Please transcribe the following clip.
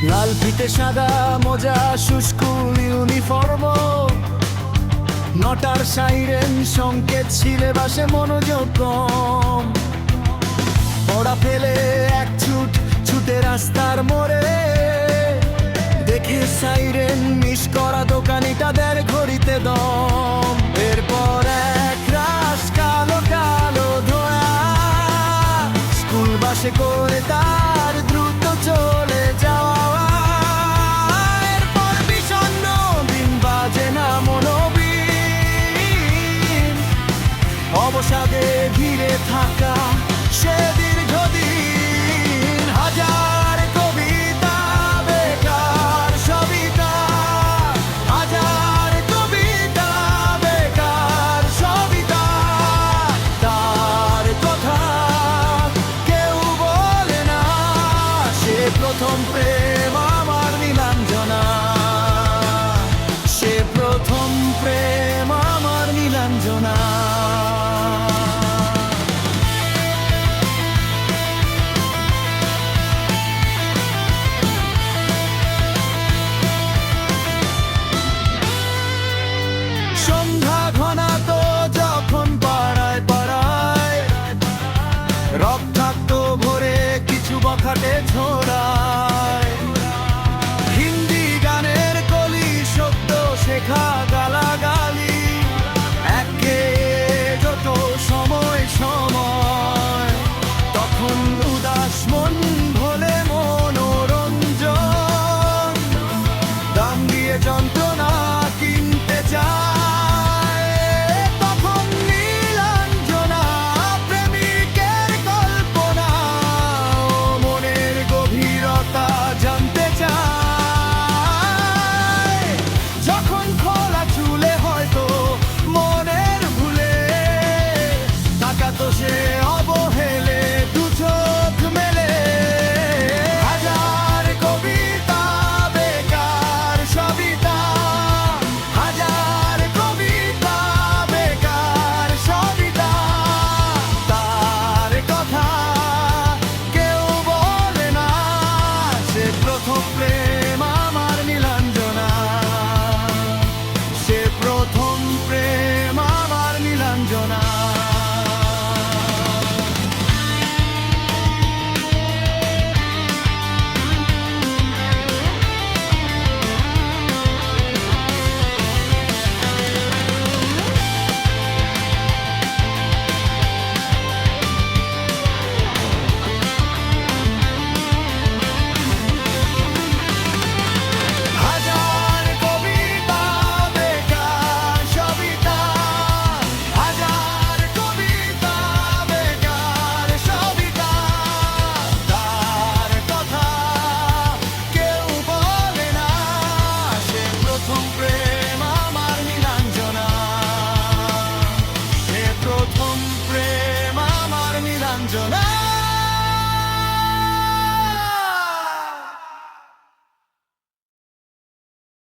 লাল ফিতে সাদা মোজা শুষ্কুল ইউনিফর্ম, নটার সাইরেন সংকেত সিলেবাসে মনোযোগ কম। পড়া ফেলে এক ছুটে রাস্তার মোড়ে, দেখে সাইরেন মিস করা দোকানিটা দেড় ঘড়িতে দম। এরপর এক রাশ কালো কালো ধোয়া, স্কুল বাসে করে তার দ্রুত চলে যাওয়া। অবসাদে ঘিরে থাকা সে দীর্ঘদিন, হাজার কবিতা বেকার সবিতা, হাজার কবিতা বেকার সবিতা। তার কথা কেউ বলে না, সে প্রথম প্রেম আমার নীলাঞ্জনা, সে প্রথম প্রেম আমার নীলাঞ্জনা। সন্ধ্যা ঘনাতো যখন পাড়ায় পাড়ায়, রক্তাক্ত ভরে কিছু বখাটে ঝোড়